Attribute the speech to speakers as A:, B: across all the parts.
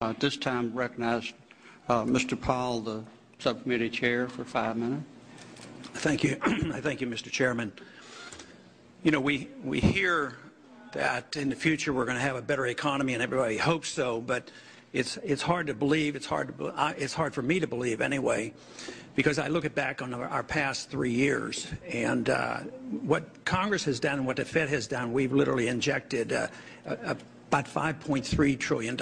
A: At this time, recognize Mr. Powell, the subcommittee chair, for 5 minutes.
B: Thank you. Thank you, Mr. Chairman. You know, we hear that in the future we're going to have a better economy, and everybody hopes so. But it's hard to believe. It's hard for me to believe anyway, because I look back on our past 3 years, and what Congress has done and what the Fed has done. We've literally injected about $5.3 trillion.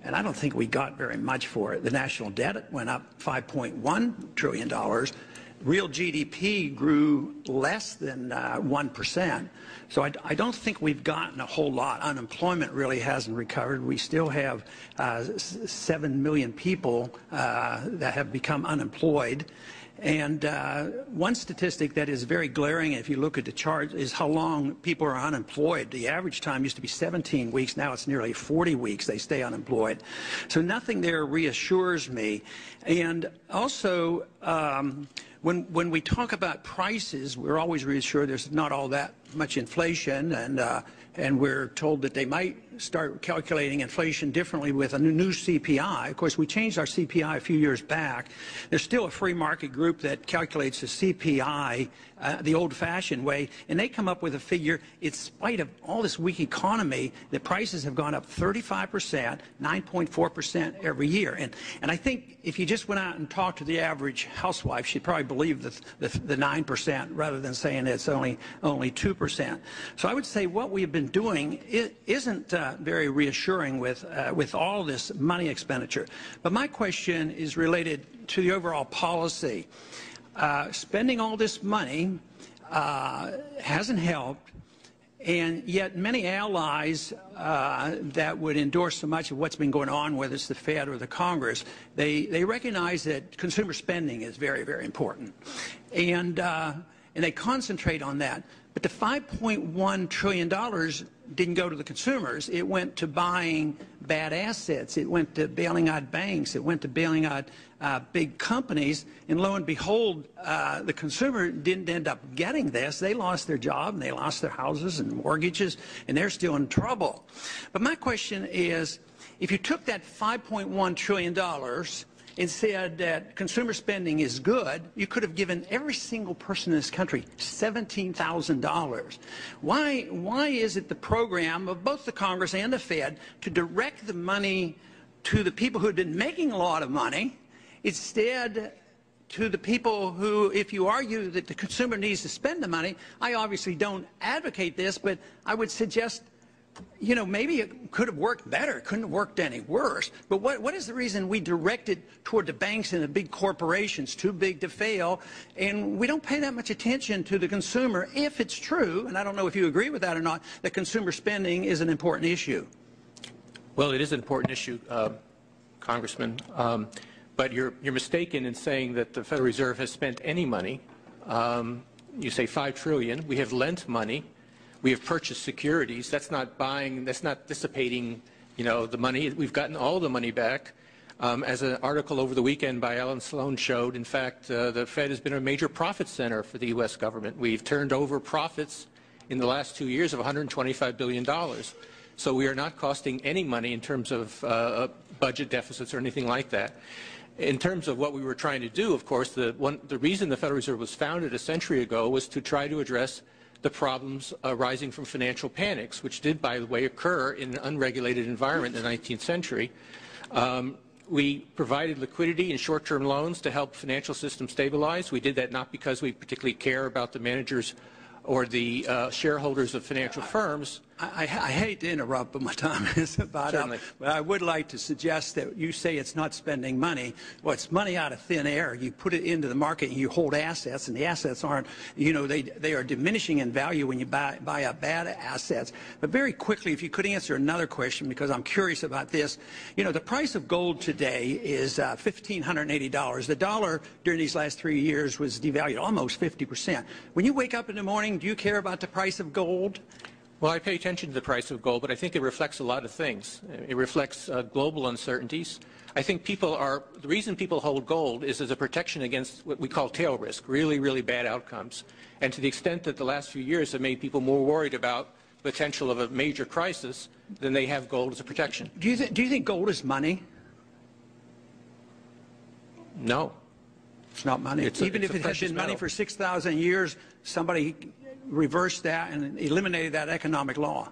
B: And I don't think we got very much for it. The national debt went up $5.1 trillion. Real GDP grew less than 1%. So I don't think we've gotten a whole lot. Unemployment really hasn't recovered. We still have 7 million people that have become unemployed. And one statistic that is very glaring, if you look at the chart, is how long people are unemployed. The average time used to be 17 weeks. Now it's nearly 40 weeks they stay unemployed. So nothing there reassures me. And also, when we talk about prices, we're always reassured there's not all that much inflation, and we're told that they might start calculating inflation differently with a new CPI. Of course, we changed our CPI a few years back. There's still a free market group that calculates the CPI the old-fashioned way, and they come up with a figure, in spite of all this weak economy, the prices have gone up 35%, 9.4% every year. And I think if you just went out and talked to the average housewife, she'd probably believe the 9% rather than saying it's only 2%. So I would say what we've been doing isn't very reassuring with all this money expenditure. But my question is related to the overall policy. Spending all this money hasn't helped, and yet many allies that would endorse so much of what's been going on, whether it's the Fed or the Congress, they recognize that consumer spending is very, very important, and they concentrate on that. But the $5.1 trillion didn't go to the consumers. It went to buying bad assets. It went to bailing out banks. It went to bailing out big companies. And lo and behold, the consumer didn't end up getting this. They lost their job, and they lost their houses and mortgages, and they're still in trouble. But my question is, if you took that $5.1 trillion and said that consumer spending is good, you could have given every single person in this country $17,000. Why is it the program of both the Congress and the Fed to direct the money to the people who have been making a lot of money, instead to the people who, if you argue that the consumer needs to spend the money, I obviously don't advocate this, but I would suggest, you know, maybe it could have worked better. It couldn't have worked any worse. But what is the reason we direct it toward the banks and the big corporations, too big to fail, and we don't pay that much attention to the consumer if it's true, and I don't know if you agree with that or not, that consumer spending is an important issue?
C: Well, it is an important issue, Congressman, but you're mistaken in saying that the Federal Reserve has spent any money. You say $5 trillion. We have lent money. We have purchased securities. That's not buying, that's not dissipating, you know, the money. We've gotten all the money back. As an article over the weekend by Alan Sloan showed, in fact, the Fed has been a major profit center for the U.S. government. We've turned over profits in the last 2 years of $125 billion. So we are not costing any money in terms of budget deficits or anything like that. In terms of what we were trying to do, of course, the reason the Federal Reserve was founded a century ago was to try to address the problems arising from financial panics, which did, by the way, occur in an unregulated environment in the 19th century. We provided liquidity and short-term loans to help financial systems stabilize. We did that not because we particularly care about the managers or the shareholders of financial firms.
B: I hate to interrupt, but my time is about up. But I would like to suggest that you say it's not spending money. Well, it's money out of thin air. You put it into the market and you hold assets, and the assets aren't, you know, they are diminishing in value when you buy up bad assets. But very quickly, if you could answer another question, because I'm curious about this. You know, the price of gold today is $1,580. The dollar during these last 3 years was devalued almost 50%. When you wake up in the morning, do you care about the price of gold?
C: Well, I pay attention to the price of gold, but I think it reflects a lot of things. It reflects global uncertainties. I think the reason people hold gold is as a protection against what we call tail risk, really, really bad outcomes. And to the extent that the last few years have made people more worried about potential of a major crisis, then they have gold as a protection.
B: Do you think gold is money?
C: No.
B: It's not money. Even if it had been money for 6,000 years, somebody reversed that and eliminated that economic law.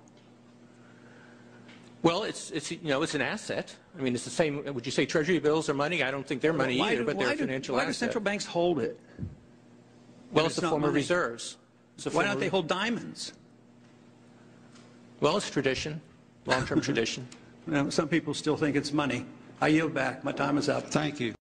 C: Well, it's an asset. I mean, it's the same. Would you say Treasury bills are money? I don't think they're money either, but they're a financial asset.
B: Why do central banks hold it?
C: Well, it's a form of reserves.
B: Why don't they hold diamonds?
C: Well, it's tradition, long-term tradition.
B: Some people still think it's money. I yield back. My time is up.
A: Thank you.